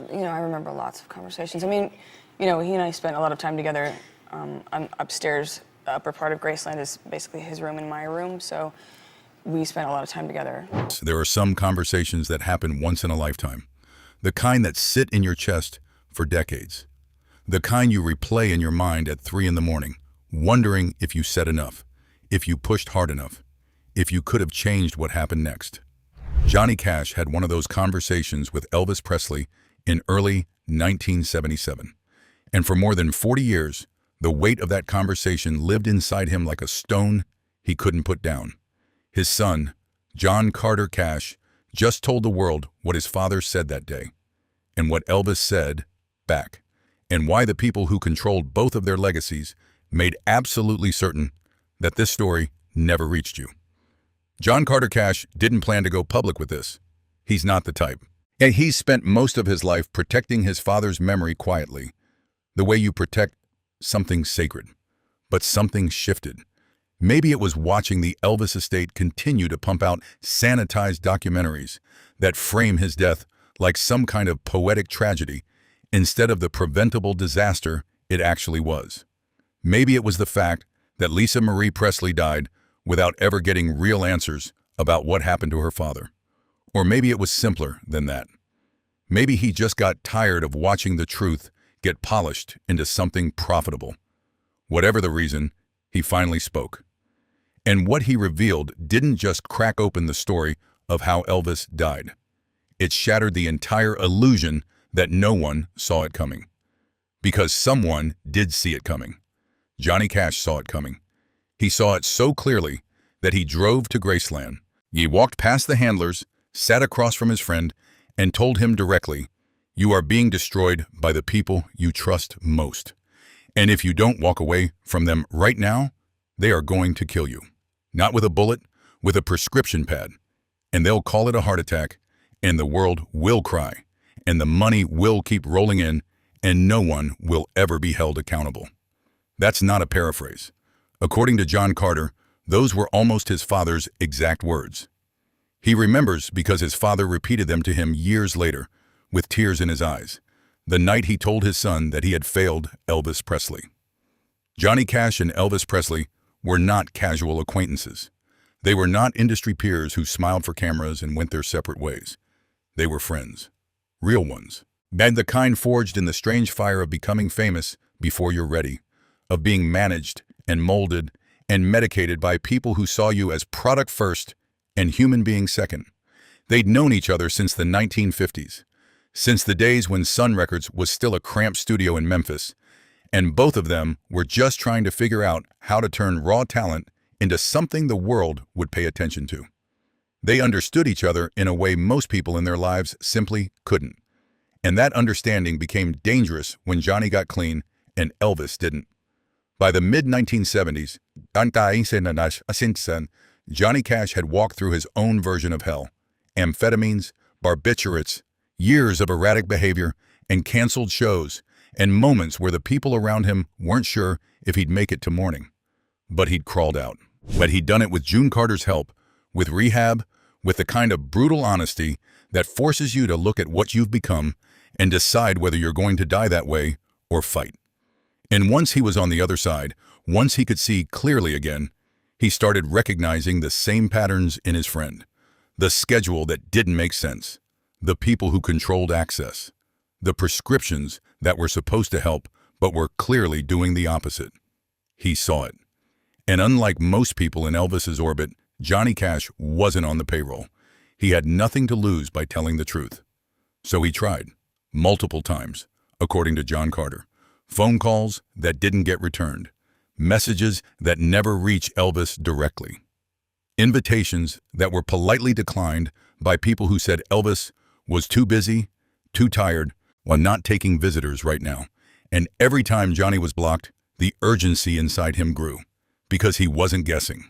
I remember lots of conversations. I mean, he and I spent a lot of time together. I'm upstairs. The upper part of Graceland is basically his room and my room, so we spent a lot of time together. There are some conversations that happen once in a lifetime, the kind that sit in your chest for decades, the kind you replay in your mind at 3 in the morning, wondering if you said enough, if you pushed hard enough, if you could have changed what happened next. Johnny Cash had one of those conversations with Elvis Presley in early 1977. And for more than 40 years, the weight of that conversation lived inside him like a stone he couldn't put down. His son, John Carter Cash, just told the world what his father said that day, and what Elvis said back, and why the people who controlled both of their legacies made absolutely certain that this story never reached you. John Carter Cash didn't plan to go public with this. He's not the type. And he's spent most of his life protecting his father's memory quietly, the way you protect something sacred. But something shifted. Maybe it was watching the Elvis estate continue to pump out sanitized documentaries that frame his death like some kind of poetic tragedy instead of the preventable disaster it actually was. Maybe it was the fact that Lisa Marie Presley died without ever getting real answers about what happened to her father. Or maybe it was simpler than that. Maybe he just got tired of watching the truth get polished into something profitable. Whatever the reason, he finally spoke. And what he revealed didn't just crack open the story of how Elvis died. It shattered the entire illusion that no one saw it coming. Because someone did see it coming. Johnny Cash saw it coming. He saw it so clearly that he drove to Graceland. He walked past the handlers, sat across from his friend, and told him directly, "You are being destroyed by the people you trust most. And if you don't walk away from them right now, they are going to kill you. Not with a bullet, with a prescription pad. And they'll call it a heart attack, and the world will cry, and the money will keep rolling in, and no one will ever be held accountable." That's not a paraphrase. According to John Carter, those were almost his father's exact words. He remembers because his father repeated them to him years later, with tears in his eyes, the night he told his son that he had failed Elvis Presley. Johnny Cash and Elvis Presley were not casual acquaintances. They were not industry peers who smiled for cameras and went their separate ways. They were friends. Real ones. And the kind forged in the strange fire of becoming famous before you're ready, of being managed and molded and medicated by people who saw you as product first and human being second. They'd known each other since the 1950s, since the days when Sun Records was still a cramped studio in Memphis, and both of them were just trying to figure out how to turn raw talent into something the world would pay attention to. They understood each other in a way most people in their lives simply couldn't. And that understanding became dangerous when Johnny got clean and Elvis didn't. By the mid-1970s, Johnny Cash had walked through his own version of hell. Amphetamines, barbiturates, years of erratic behavior, and canceled shows, and moments where the people around him weren't sure if he'd make it to morning. But he'd crawled out. But he'd done it with June Carter's help, with rehab, with the kind of brutal honesty that forces you to look at what you've become and decide whether you're going to die that way or fight. And once he was on the other side, once he could see clearly again, he started recognizing the same patterns in his friend. The schedule that didn't make sense. The people who controlled access. The prescriptions that were supposed to help but were clearly doing the opposite. He saw it. And unlike most people in Elvis's orbit, Johnny Cash wasn't on the payroll. He had nothing to lose by telling the truth. So he tried, multiple times, according to John Carter. Phone calls that didn't get returned. Messages that never reach Elvis directly. Invitations that were politely declined by people who said Elvis was too busy, too tired, or not taking visitors right now. And every time Johnny was blocked, the urgency inside him grew, because he wasn't guessing.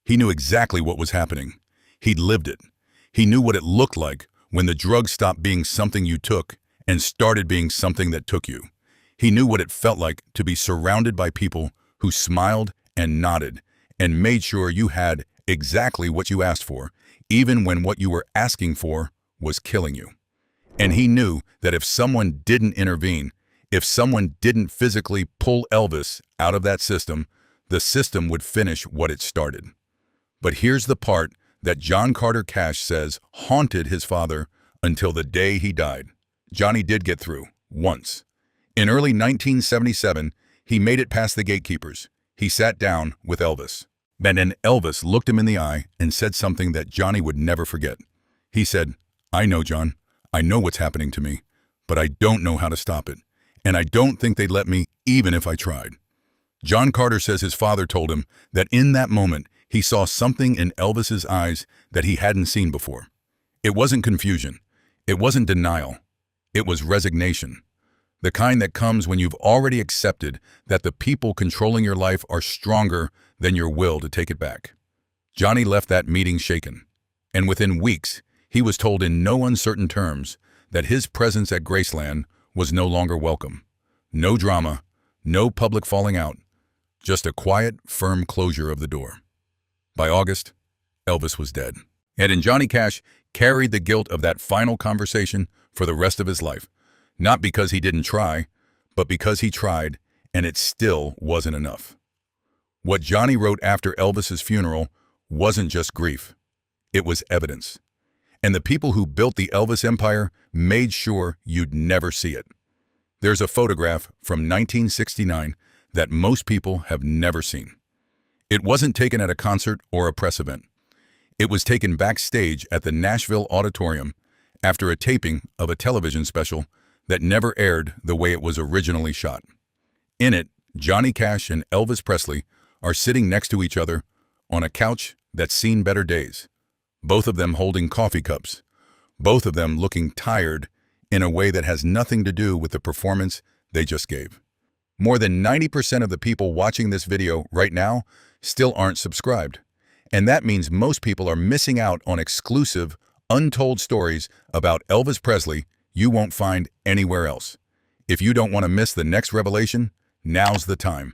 He knew exactly what was happening. He'd lived it. He knew what it looked like when the drug stopped being something you took and started being something that took you. He knew what it felt like to be surrounded by people who smiled and nodded and made sure you had exactly what you asked for, even when what you were asking for was killing you. And he knew that if someone didn't intervene, if someone didn't physically pull Elvis out of that system, the system would finish what it started. But here's the part that John Carter Cash says haunted his father until the day he died. Johnny did get through, once. In early 1977, he made it past the gatekeepers. He sat down with Elvis. And then Elvis looked him in the eye and said something that Johnny would never forget. He said, "I know, John. I know what's happening to me, but I don't know how to stop it. And I don't think they'd let me even if I tried." John Carter says his father told him that in that moment, he saw something in Elvis's eyes that he hadn't seen before. It wasn't confusion. It wasn't denial. It was resignation. The kind that comes when you've already accepted that the people controlling your life are stronger than your will to take it back. Johnny left that meeting shaken. And within weeks, he was told in no uncertain terms that his presence at Graceland was no longer welcome. No drama, no public falling out, just a quiet, firm closure of the door. By August, Elvis was dead. And Johnny Cash carried the guilt of that final conversation for the rest of his life, not because he didn't try, but because he tried and it still wasn't enough. What Johnny wrote after Elvis's funeral wasn't just grief. It was evidence. And the people who built the Elvis empire made sure you'd never see it. There's a photograph from 1969 that most people have never seen. It wasn't taken at a concert or a press event. It was taken backstage at the Nashville Auditorium after a taping of a television special that never aired the way it was originally shot. In it, Johnny Cash and Elvis Presley are sitting next to each other on a couch that's seen better days, both of them holding coffee cups, both of them looking tired in a way that has nothing to do with the performance they just gave. More than 90% of the people watching this video right now still aren't subscribed. And that means most people are missing out on exclusive, untold stories about Elvis Presley you won't find anywhere else. If you don't want to miss the next revelation, now's the time.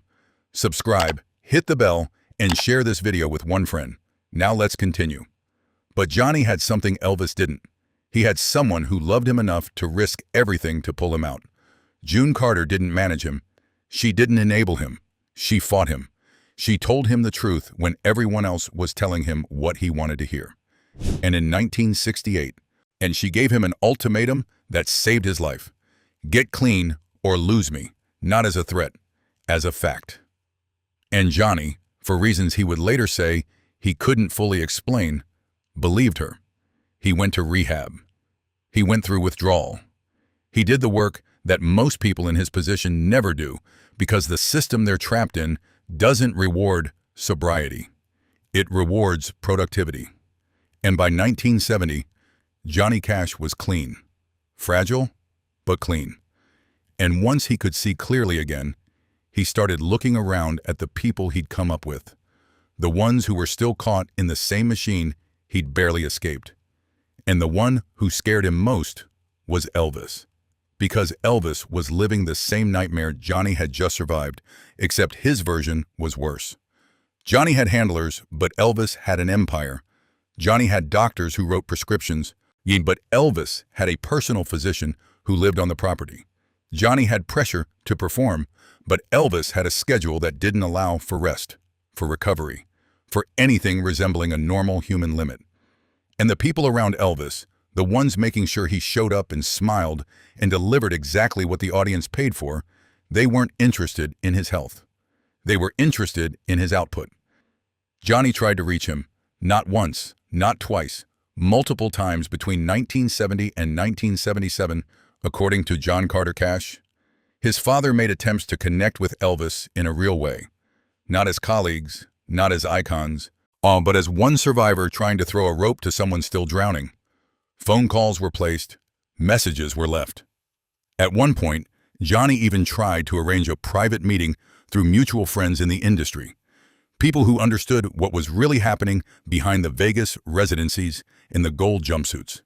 Subscribe, hit the bell, and share this video with one friend. Now let's continue. But Johnny had something Elvis didn't. He had someone who loved him enough to risk everything to pull him out. June Carter didn't manage him. She didn't enable him. She fought him. She told him the truth when everyone else was telling him what he wanted to hear. And in 1968, and she gave him an ultimatum that saved his life. Get clean or lose me, not as a threat, as a fact. And Johnny, for reasons he would later say he couldn't fully explain, believed her. He went to rehab. He went through withdrawal. He did the work that most people in his position never do because the system they're trapped in doesn't reward sobriety. It rewards productivity. And by 1970, Johnny Cash was clean. Fragile, but clean. And once he could see clearly again, he started looking around at the people he'd come up with, the ones who were still caught in the same machine he'd barely escaped. And the one who scared him most was Elvis, because Elvis was living the same nightmare Johnny had just survived, except his version was worse. Johnny had handlers, but Elvis had an empire. Johnny had doctors who wrote prescriptions, but Elvis had a personal physician who lived on the property. Johnny had pressure to perform, but Elvis had a schedule that didn't allow for rest, for recovery, for anything resembling a normal human limit. And the people around Elvis, the ones making sure he showed up and smiled and delivered exactly what the audience paid for, they weren't interested in his health. They were interested in his output. Johnny tried to reach him, not once, not twice, multiple times between 1970 and 1977, according to John Carter Cash. His father made attempts to connect with Elvis in a real way, not as colleagues, not as icons, but as one survivor trying to throw a rope to someone still drowning. Phone calls were placed, messages were left. At one point, Johnny even tried to arrange a private meeting through mutual friends in the industry, people who understood what was really happening behind the Vegas residencies in the gold jumpsuits.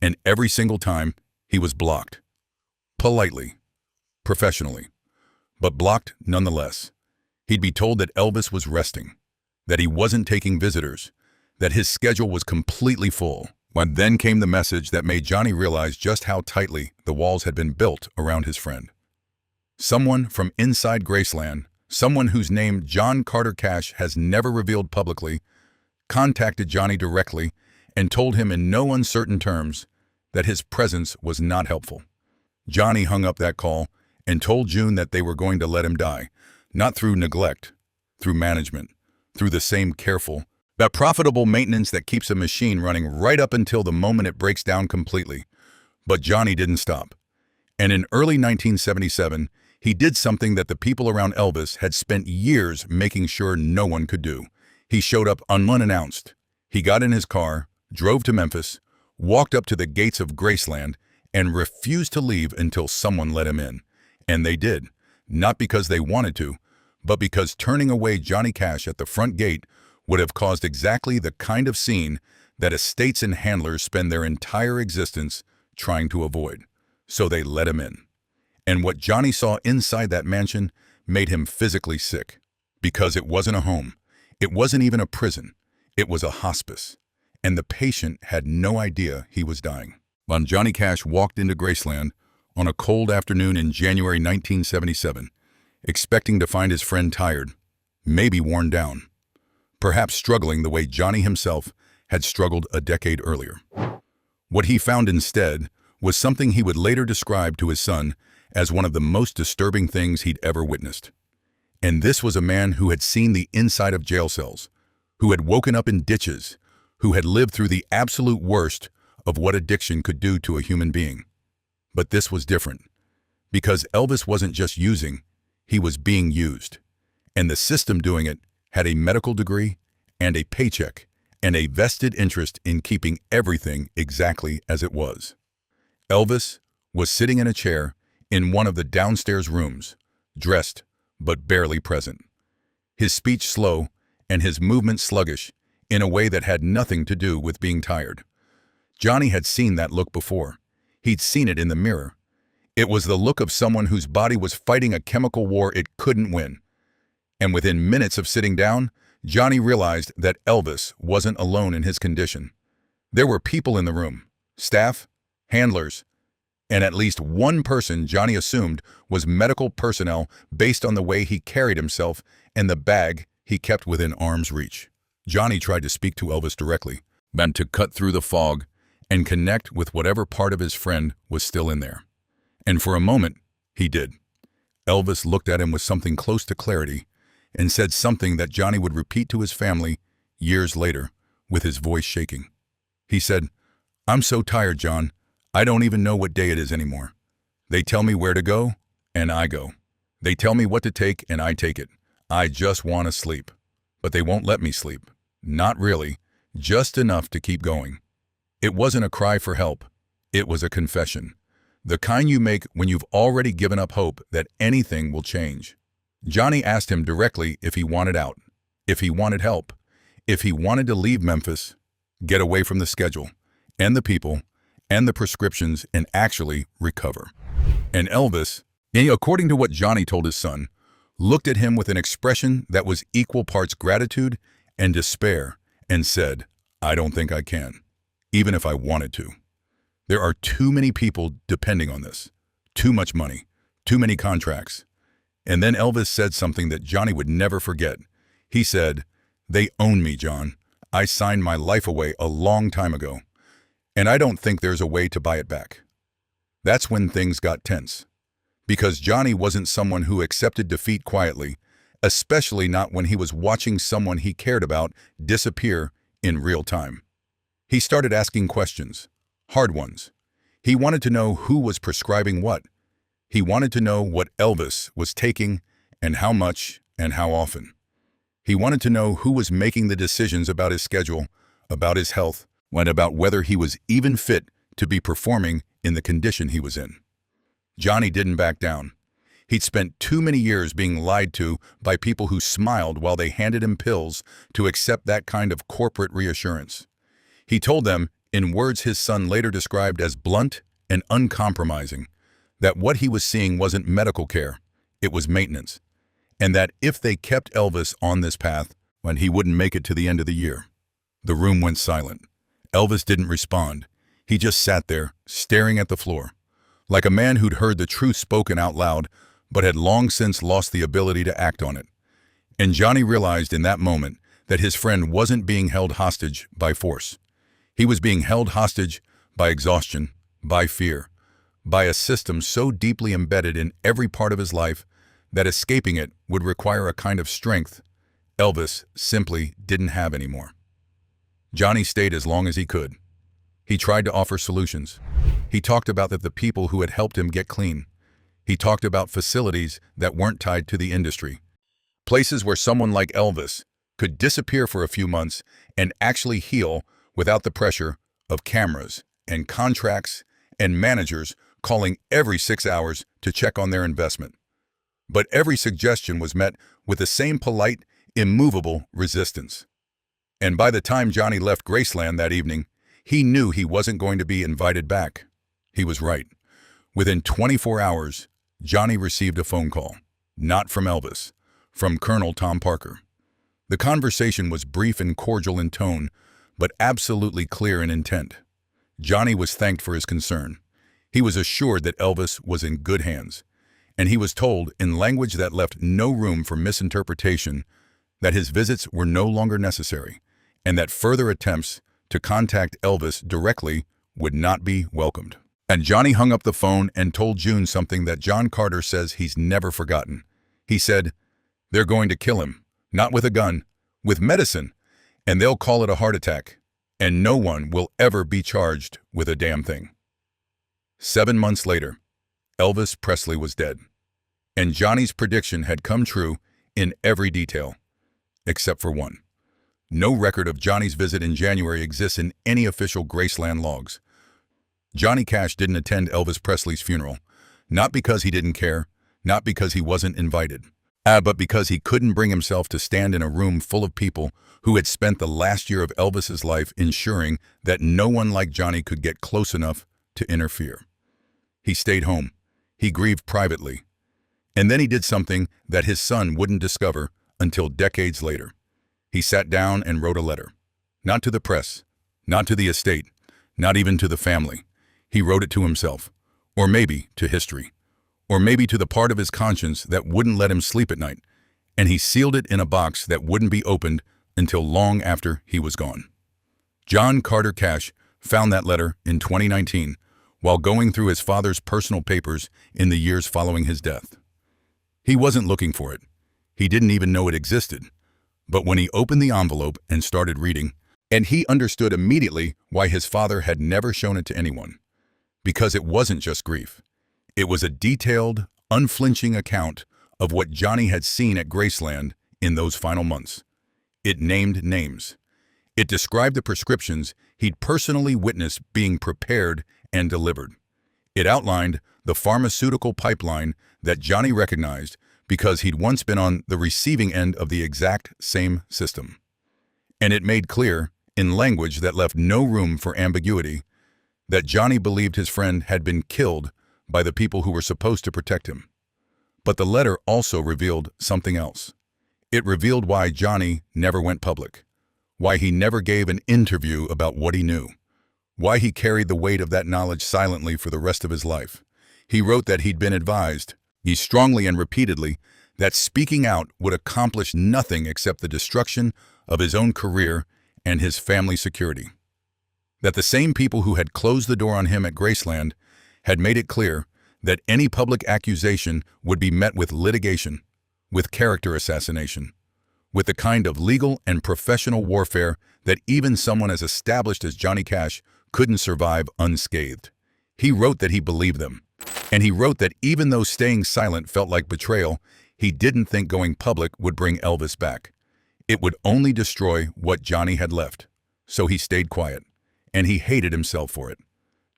And every single time, he was blocked. Politely, professionally, but blocked nonetheless. He'd be told that Elvis was resting, that he wasn't taking visitors, that his schedule was completely full, But then came the message that made Johnny realize just how tightly the walls had been built around his friend. Someone from inside Graceland, someone whose name John Carter Cash has never revealed publicly, contacted Johnny directly and told him in no uncertain terms that his presence was not helpful. Johnny hung up that call and told June that they were going to let him die, not through neglect, through management, through the same careful, that profitable maintenance that keeps a machine running right up until the moment it breaks down completely. But Johnny didn't stop. And in early 1977, he did something that the people around Elvis had spent years making sure no one could do. He showed up unannounced. He got in his car, drove to Memphis, walked up to the gates of Graceland, and refused to leave until someone let him in. And they did, not because they wanted to, but because turning away Johnny Cash at the front gate would have caused exactly the kind of scene that estates and handlers spend their entire existence trying to avoid. So they let him in. And what Johnny saw inside that mansion made him physically sick. Because it wasn't a home. It wasn't even a prison. It was a hospice. And the patient had no idea he was dying. When Johnny Cash walked into Graceland on a cold afternoon in January 1977, expecting to find his friend tired, maybe worn down, perhaps struggling the way Johnny himself had struggled a decade earlier. What he found instead was something he would later describe to his son as one of the most disturbing things he'd ever witnessed. And this was a man who had seen the inside of jail cells, who had woken up in ditches, who had lived through the absolute worst of what addiction could do to a human being. But this was different, because Elvis wasn't just using, he was being used. And the system doing it had a medical degree and a paycheck and a vested interest in keeping everything exactly as it was. Elvis was sitting in a chair in one of the downstairs rooms, dressed but barely present. His speech slow and his movement sluggish in a way that had nothing to do with being tired. Johnny had seen that look before. He'd seen it in the mirror. It was the look of someone whose body was fighting a chemical war it couldn't win. And within minutes of sitting down, Johnny realized that Elvis wasn't alone in his condition. There were people in the room, staff, handlers, and at least one person Johnny assumed was medical personnel based on the way he carried himself and the bag he kept within arm's reach. Johnny tried to speak to Elvis directly, meant to cut through the fog and connect with whatever part of his friend was still in there. And for a moment, he did. Elvis looked at him with something close to clarity and said something that Johnny would repeat to his family years later, with his voice shaking. He said, "I'm so tired, John. I don't even know what day it is anymore. They tell me where to go, and I go. They tell me what to take, and I take it. I just want to sleep. But they won't let me sleep. Not really, just enough to keep going." It wasn't a cry for help. It was a confession. The kind you make when you've already given up hope that anything will change. Johnny asked him directly if he wanted out, if he wanted help, if he wanted to leave Memphis, get away from the schedule, and the people, and the prescriptions, and actually recover. And Elvis, according to what Johnny told his son, looked at him with an expression that was equal parts gratitude and despair and said, "I don't think I can, even if I wanted to. There are too many people depending on this, too much money, too many contracts." And then Elvis said something that Johnny would never forget. He said, "They own me, John. I signed my life away a long time ago, and I don't think there's a way to buy it back." That's when things got tense. Because Johnny wasn't someone who accepted defeat quietly, especially not when he was watching someone he cared about disappear in real time. He started asking questions, hard ones. He wanted to know who was prescribing what. He wanted to know what Elvis was taking and how much and how often. He wanted to know who was making the decisions about his schedule, about his health, and about whether he was even fit to be performing in the condition he was in. Johnny didn't back down. He'd spent too many years being lied to by people who smiled while they handed him pills to accept that kind of corporate reassurance. He told them, in words his son later described as blunt and uncompromising, that what he was seeing wasn't medical care, it was maintenance, and that if they kept Elvis on this path, when he wouldn't make it to the end of the year. The room went silent. Elvis didn't respond. He just sat there, staring at the floor, like a man who'd heard the truth spoken out loud, but had long since lost the ability to act on it. And Johnny realized in that moment that his friend wasn't being held hostage by force. He was being held hostage by exhaustion, by fear, by a system so deeply embedded in every part of his life that escaping it would require a kind of strength Elvis simply didn't have anymore. Johnny stayed as long as he could. He tried to offer solutions. He talked about the people who had helped him get clean. He talked about facilities that weren't tied to the industry. Places where someone like Elvis could disappear for a few months and actually heal without the pressure of cameras and contracts and managers calling every 6 hours to check on their investment. But every suggestion was met with the same polite, immovable resistance. And by the time Johnny left Graceland that evening, he knew he wasn't going to be invited back. He was right. Within 24 hours, Johnny received a phone call, not from Elvis, from Colonel Tom Parker. The conversation was brief and cordial in tone, but absolutely clear in intent. Johnny was thanked for his concern. He was assured that Elvis was in good hands, and he was told, in language that left no room for misinterpretation, that his visits were no longer necessary, and that further attempts to contact Elvis directly would not be welcomed. And Johnny hung up the phone and told June something that John Carter says he's never forgotten. He said, "They're going to kill him, not with a gun, with medicine, and they'll call it a heart attack, and no one will ever be charged with a damn thing." 7 months later, Elvis Presley was dead, and Johnny's prediction had come true in every detail, except for one. No record of Johnny's visit in January exists in any official Graceland logs. Johnny Cash didn't attend Elvis Presley's funeral, not because he didn't care, not because he wasn't invited, but because he couldn't bring himself to stand in a room full of people who had spent the last year of Elvis's life ensuring that no one like Johnny could get close enough to interfere. He stayed home. He grieved privately. And then he did something that his son wouldn't discover until decades later. He sat down and wrote a letter. Not to the press, not to the estate, not even to the family. He wrote it to himself, or maybe to history, or maybe to the part of his conscience that wouldn't let him sleep at night, and he sealed it in a box that wouldn't be opened until long after he was gone. John Carter Cash found that letter in 2019 while going through his father's personal papers in the years following his death. He wasn't looking for it. He didn't even know it existed. But when he opened the envelope and started reading, and he understood immediately why his father had never shown it to anyone. Because it wasn't just grief. It was a detailed, unflinching account of what Johnny had seen at Graceland in those final months. It named names. It described the prescriptions he'd personally witnessed being prepared and delivered. It outlined the pharmaceutical pipeline that Johnny recognized because he'd once been on the receiving end of the exact same system. And it made clear, in language that left no room for ambiguity, that Johnny believed his friend had been killed by the people who were supposed to protect him. But the letter also revealed something else. It revealed why Johnny never went public, why he never gave an interview about what he knew, why he carried the weight of that knowledge silently for the rest of his life. He wrote that he'd been advised, strongly and repeatedly, that speaking out would accomplish nothing except the destruction of his own career and his family's security. That the same people who had closed the door on him at Graceland had made it clear that any public accusation would be met with litigation, with character assassination, with the kind of legal and professional warfare that even someone as established as Johnny Cash couldn't survive unscathed. He wrote that he believed them. And he wrote that even though staying silent felt like betrayal, he didn't think going public would bring Elvis back. It would only destroy what Johnny had left. So he stayed quiet, and he hated himself for it.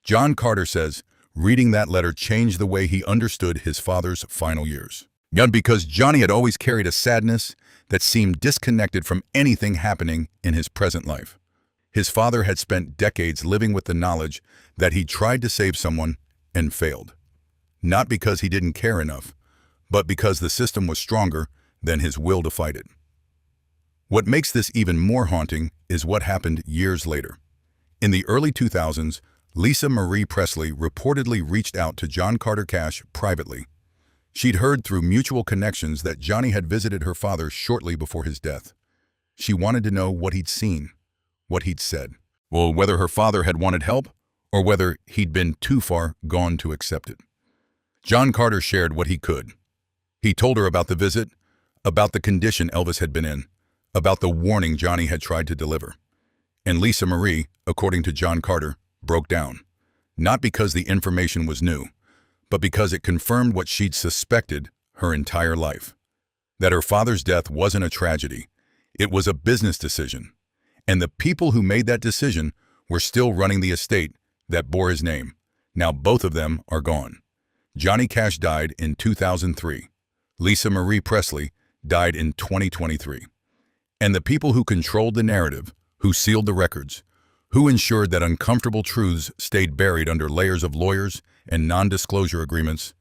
John Carter says, reading that letter changed the way he understood his father's final years. Because Johnny had always carried a sadness that seemed disconnected from anything happening in his present life. His father had spent decades living with the knowledge that he tried to save someone and failed. Not because he didn't care enough, but because the system was stronger than his will to fight it. What makes this even more haunting is what happened years later. In the early 2000s, Lisa Marie Presley reportedly reached out to John Carter Cash privately. She'd heard through mutual connections that Johnny had visited her father shortly before his death. She wanted to know what he'd seen, what he'd said. Well, whether her father had wanted help or whether he'd been too far gone to accept it. John Carter shared what he could. He told her about the visit, about the condition Elvis had been in, about the warning Johnny had tried to deliver. And Lisa Marie, according to John Carter, broke down. Not because the information was new, but because it confirmed what she'd suspected her entire life. That her father's death wasn't a tragedy. It was a business decision. And the people who made that decision were still running the estate that bore his name. Now both of them are gone. Johnny Cash died in 2003. Lisa Marie Presley died in 2023. And the people who controlled the narrative, who sealed the records, who ensured that uncomfortable truths stayed buried under layers of lawyers and non-disclosure agreements,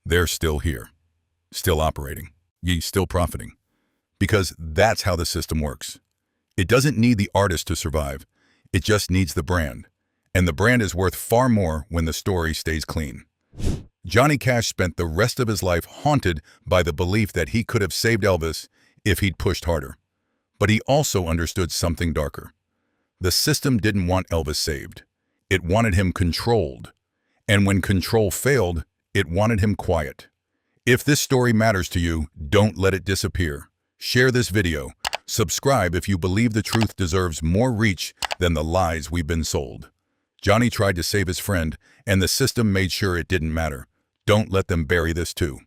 they're still here, still operating, still profiting. Because that's how the system works. It doesn't need the artist to survive. It just needs the brand. And the brand is worth far more when the story stays clean. Johnny Cash spent the rest of his life haunted by the belief that he could have saved Elvis if he'd pushed harder. But he also understood something darker. The system didn't want Elvis saved. It wanted him controlled. And when control failed, it wanted him quiet. If this story matters to you, don't let it disappear. Share this video. Subscribe if you believe the truth deserves more reach than the lies we've been sold. Johnny tried to save his friend, and the system made sure it didn't matter. Don't let them bury this too.